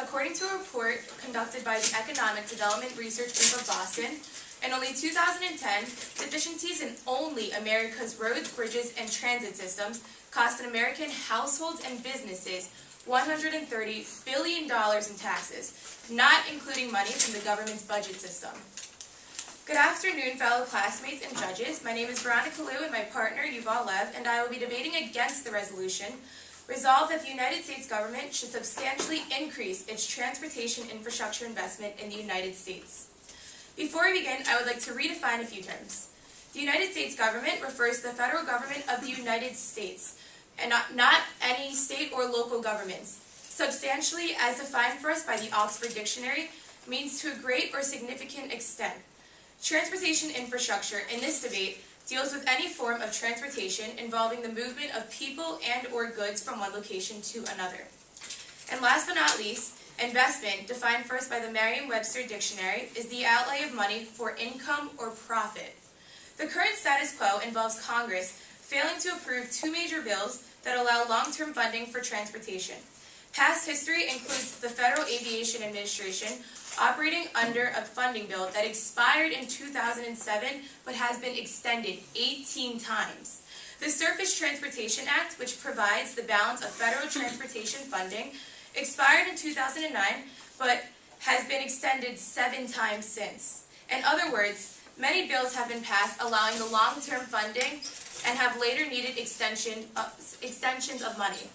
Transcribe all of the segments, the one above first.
According to a report conducted by the Economic Development Research Group of Boston, in only 2010, deficiencies in only America's roads, bridges, and transit systems cost American households and businesses $130 billion in taxes, not including money from the government's budget system. Good afternoon, fellow classmates and judges. My name is Veronica and my partner, Yuval Lev, and I will be debating against the resolution, resolved that the United States government should substantially increase its transportation infrastructure investment in the United States. Before we begin, I would like to redefine a few terms. The United States government refers to the federal government of the United States, and not any state or local governments. Substantially, as defined for us by the Oxford Dictionary, means to a great or significant extent. Transportation infrastructure, in this debate, deals with any form of transportation involving the movement of people and or goods from one location to another. And last but not least, investment, defined first by the Merriam-Webster Dictionary, is the outlay of money for income or profit. The current status quo involves Congress failing to approve two major bills that allow long-term funding for transportation. Past history includes the Federal Aviation Administration operating under a funding bill that expired in 2007 but has been extended 18 times. The Surface Transportation Act, which provides the balance of federal transportation funding, expired in 2009 but has been extended 7 times since. In other words, many bills have been passed allowing the long-term funding and have later needed extensions of money.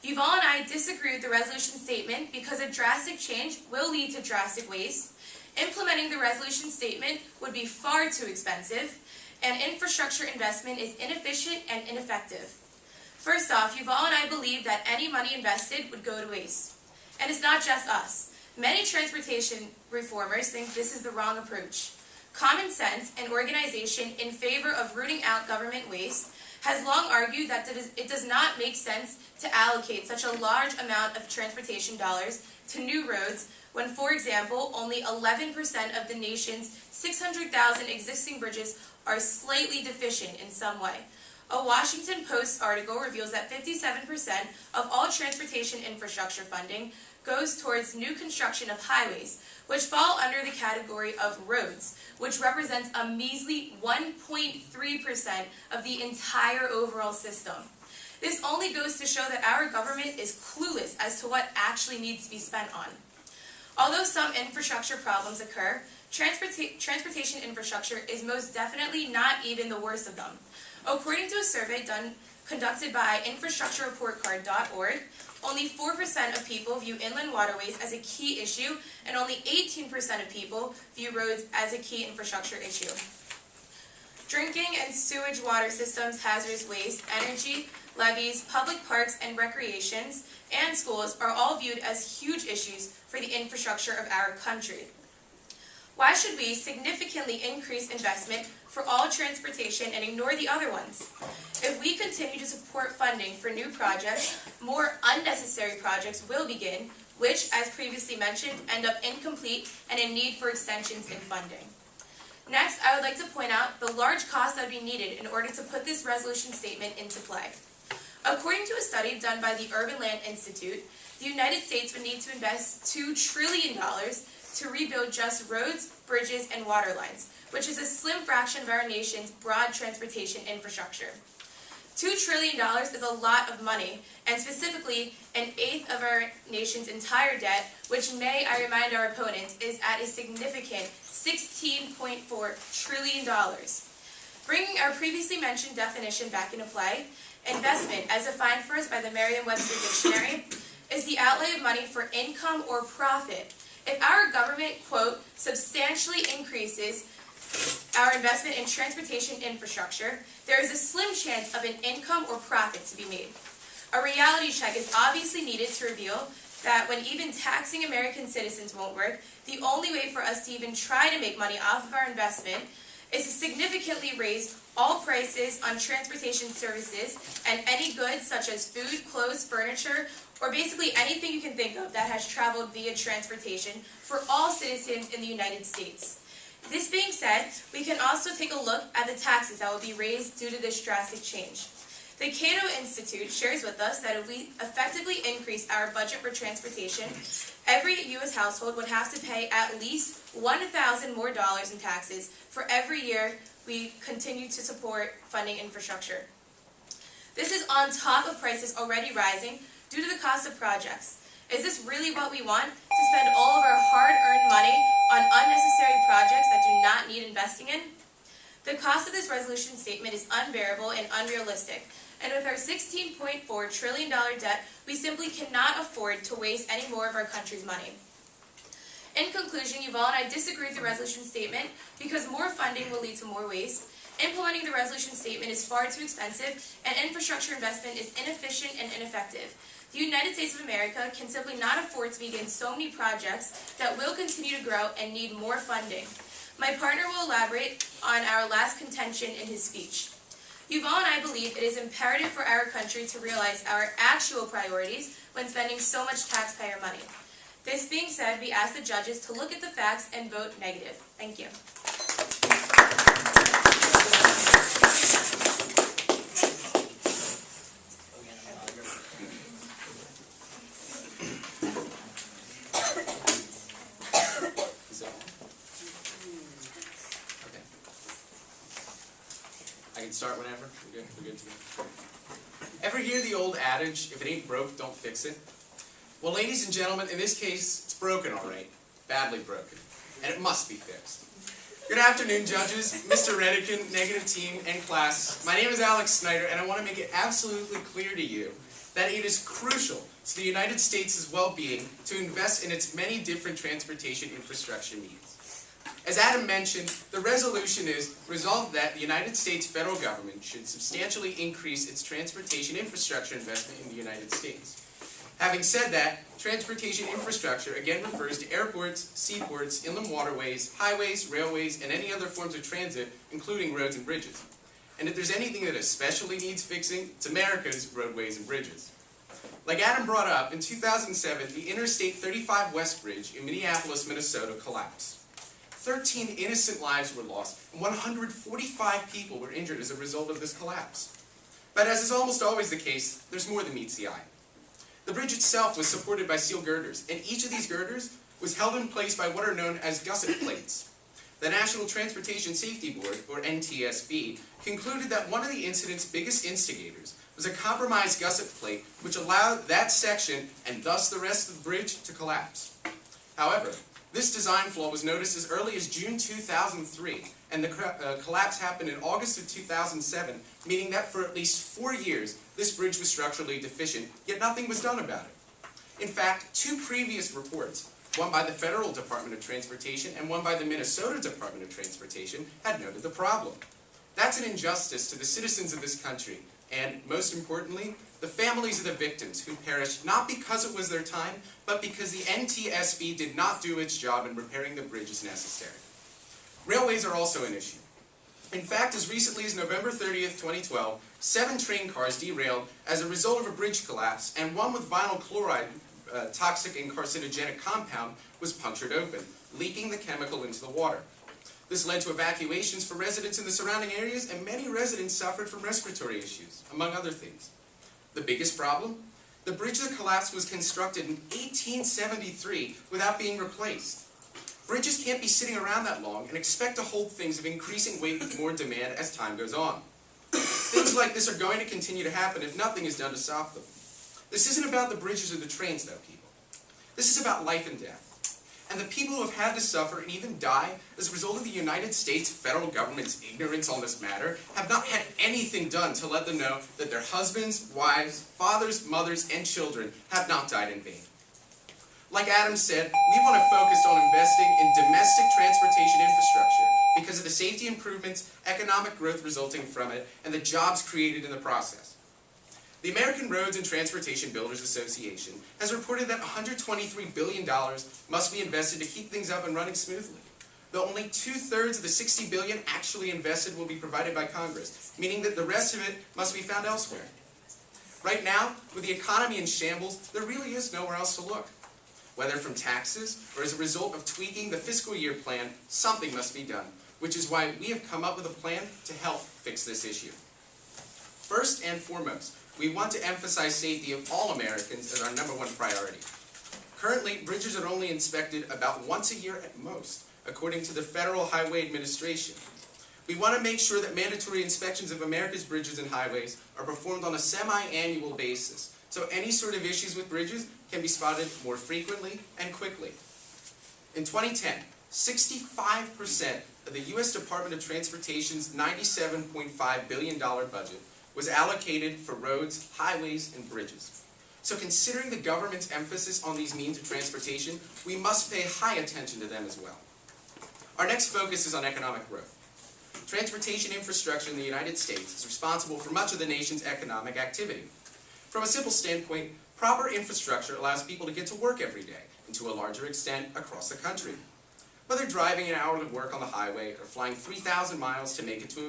Yuval and I disagree with the resolution statement because a drastic change will lead to drastic waste. Implementing the resolution statement would be far too expensive, and infrastructure investment is inefficient and ineffective. First off, Yuval and I believe that any money invested would go to waste. And it's not just us. Many transportation reformers think this is the wrong approach. Common sense, an organization in favor of rooting out government waste, has long argued that it does not make sense to allocate such a large amount of transportation dollars to new roads when, for example, only 11% of the nation's 600,000 existing bridges are slightly deficient in some way. A Washington Post article reveals that 57% of all transportation infrastructure funding goes towards new construction of highways, which fall under the category of roads, which represents a measly 1.3% of the entire overall system. This only goes to show that our government is clueless as to what actually needs to be spent on. Although some infrastructure problems occur, transportation infrastructure is most definitely not even the worst of them. According to a survey conducted by infrastructurereportcard.org, only 4% of people view inland waterways as a key issue, and only 18% of people view roads as a key infrastructure issue. Drinking and sewage water systems, hazardous waste, energy, levees, public parks and recreations, and schools are all viewed as huge issues for the infrastructure of our country. Why should we significantly increase investment for all transportation and ignore the other ones? If we continue to support funding for new projects, more unnecessary projects will begin, which, as previously mentioned, end up incomplete and in need for extensions in funding. Next, I would like to point out the large cost that would be needed in order to put this resolution statement into play. According to a study done by the Urban Land Institute, the United States would need to invest $2 trillion to rebuild just roads, bridges, and water lines, which is a slim fraction of our nation's broad transportation infrastructure. $2 trillion is a lot of money, and specifically an eighth of our nation's entire debt, which may, I remind our opponents, is at a significant $16.4 trillion. Bringing our previously mentioned definition back into play, investment, as defined first by the Merriam-Webster Dictionary, is the outlay of money for income or profit. If our government, quote, substantially increases our investment in transportation infrastructure, there is a slim chance of an income or profit to be made. A reality check is obviously needed to reveal that when even taxing American citizens won't work, the only way for us to even try to make money off of our investment is to significantly raise all prices on transportation services and any goods such as food, clothes, furniture, or basically anything you can think of that has traveled via transportation for all citizens in the United States. This being said, we can also take a look at the taxes that will be raised due to this drastic change. The Cato Institute shares with us that if we effectively increase our budget for transportation, every U.S. household would have to pay at least $1,000 more in taxes for every year we continue to support funding infrastructure. This is on top of prices already rising due to the cost of projects. Is this really what we want? To spend all of our hard-earned money on unnecessary projects that do not need investing in? The cost of this resolution statement is unbearable and unrealistic, and with our $16.4 trillion debt, we simply cannot afford to waste any more of our country's money. In conclusion, Yuval and I disagree with the resolution statement because more funding will lead to more waste. Implementing the resolution statement is far too expensive, and infrastructure investment is inefficient and ineffective. The United States of America can simply not afford to begin so many projects that will continue to grow and need more funding. My partner will elaborate on our last contention in his speech. Yuval and I believe it is imperative for our country to realize our actual priorities when spending so much taxpayer money. This being said, we ask the judges to look at the facts and vote negative. Thank you. I can start whenever. We're good to go. Ever hear the old adage, if it ain't broke, don't fix it? Well, ladies and gentlemen, in this case, it's broken all right. Badly broken. And it must be fixed. Good afternoon, judges, Mr. Redican, negative team, and class. My name is Alec Snyder, and I want to make it absolutely clear to you that it is crucial to the United States' well-being to invest in its many different transportation infrastructure needs. As Adam mentioned, the resolution is resolved that the United States federal government should substantially increase its transportation infrastructure investment in the United States. Having said that, transportation infrastructure again refers to airports, seaports, inland waterways, highways, railways, and any other forms of transit, including roads and bridges. And if there's anything that especially needs fixing, it's America's roadways and bridges. Like Adam brought up, in 2007, the Interstate 35 West Bridge in Minneapolis, Minnesota collapsed. 13 innocent lives were lost, and 145 people were injured as a result of this collapse. But as is almost always the case, there's more than meets the eye. The bridge itself was supported by steel girders, and each of these girders was held in place by what are known as gusset plates. The National Transportation Safety Board, or NTSB, concluded that one of the incident's biggest instigators was a compromised gusset plate which allowed that section, and thus the rest of the bridge, to collapse. However, this design flaw was noticed as early as June 2003, and the collapse happened in August of 2007, meaning that for at least 4 years, this bridge was structurally deficient, yet nothing was done about it. In fact, 2 previous reports, one by the Federal Department of Transportation and one by the Minnesota Department of Transportation, had noted the problem. That's an injustice to the citizens of this country, and, most importantly, the families of the victims who perished not because it was their time, but because the NTSB did not do its job in repairing the bridge as necessary. Railways are also an issue. In fact, as recently as November 30th, 2012, 7 train cars derailed as a result of a bridge collapse, and one with vinyl chloride, toxic and carcinogenic compound, was punctured open, leaking the chemical into the water. This led to evacuations for residents in the surrounding areas, and many residents suffered from respiratory issues, among other things. The biggest problem? The bridge that collapsed was constructed in 1873 without being replaced. Bridges can't be sitting around that long and expect to hold things of increasing weight with more demand as time goes on. Things like this are going to continue to happen if nothing is done to stop them. This isn't about the bridges or the trains, though, people. This is about life and death. And the people who have had to suffer and even die as a result of the United States federal government's ignorance on this matter have not had anything done to let them know that their husbands, wives, fathers, mothers, and children have not died in vain. Like Adam said, we want to focus on investing in domestic transportation infrastructure because of the safety improvements, economic growth resulting from it, and the jobs created in the process. The American Roads and Transportation Builders Association has reported that $123 billion must be invested to keep things up and running smoothly, though only 2/3 of the $60 billion actually invested will be provided by Congress, meaning that the rest of it must be found elsewhere. Right now, with the economy in shambles, there really is nowhere else to look. Whether from taxes or as a result of tweaking the fiscal year plan, something must be done, which is why we have come up with a plan to help fix this issue. First and foremost, we want to emphasize safety of all Americans as our #1 priority. Currently, bridges are only inspected about once a year at most, according to the Federal Highway Administration. We want to make sure that mandatory inspections of America's bridges and highways are performed on a semi-annual basis, so any sort of issues with bridges can be spotted more frequently and quickly. In 2010, 65% of the U.S. Department of Transportation's $97.5 billion budget was allocated for roads, highways, and bridges. So considering the government's emphasis on these means of transportation, we must pay high attention to them as well. Our next focus is on economic growth. Transportation infrastructure in the United States is responsible for much of the nation's economic activity. From a simple standpoint, proper infrastructure allows people to get to work every day, and to a larger extent, across the country. Whether driving an hour to work on the highway or flying 3,000 miles to make it to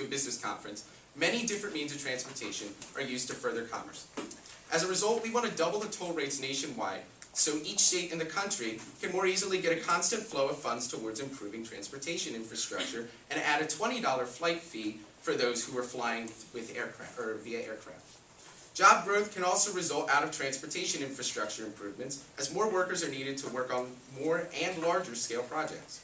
a business conference, many different means of transportation are used to further commerce. As a result, we want to double the toll rates nationwide so each state in the country can more easily get a constant flow of funds towards improving transportation infrastructure and add a $20 flight fee for those who are flying with aircraft or via aircraft. Job growth can also result out of transportation infrastructure improvements as more workers are needed to work on more and larger scale projects.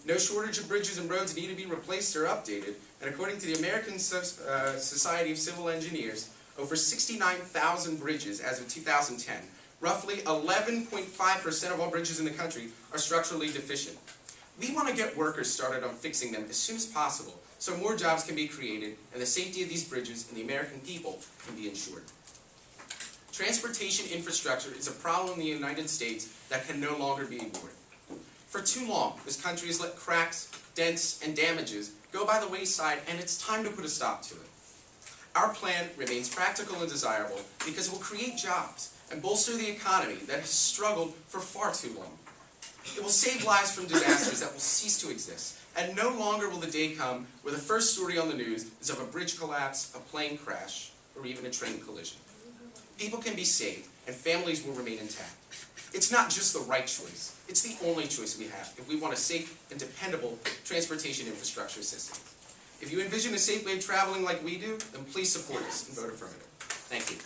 No shortage of bridges and roads need to be replaced or updated, and according to the American Society of Civil Engineers, over 69,000 bridges as of 2010, roughly 11.5% of all bridges in the country are structurally deficient. We want to get workers started on fixing them as soon as possible so more jobs can be created and the safety of these bridges and the American people can be ensured. Transportation infrastructure is a problem in the United States that can no longer be ignored. For too long, this country has let cracks, dents, and damages go by the wayside, and it's time to put a stop to it. Our plan remains practical and desirable because it will create jobs and bolster the economy that has struggled for far too long. It will save lives from disasters that will cease to exist, and no longer will the day come where the first story on the news is of a bridge collapse, a plane crash, or even a train collision. People can be saved, and families will remain intact. It's not just the right choice, it's the only choice we have if we want a safe and dependable transportation infrastructure system. If you envision a safe way of traveling like we do, then please support us and vote affirmative. Thank you.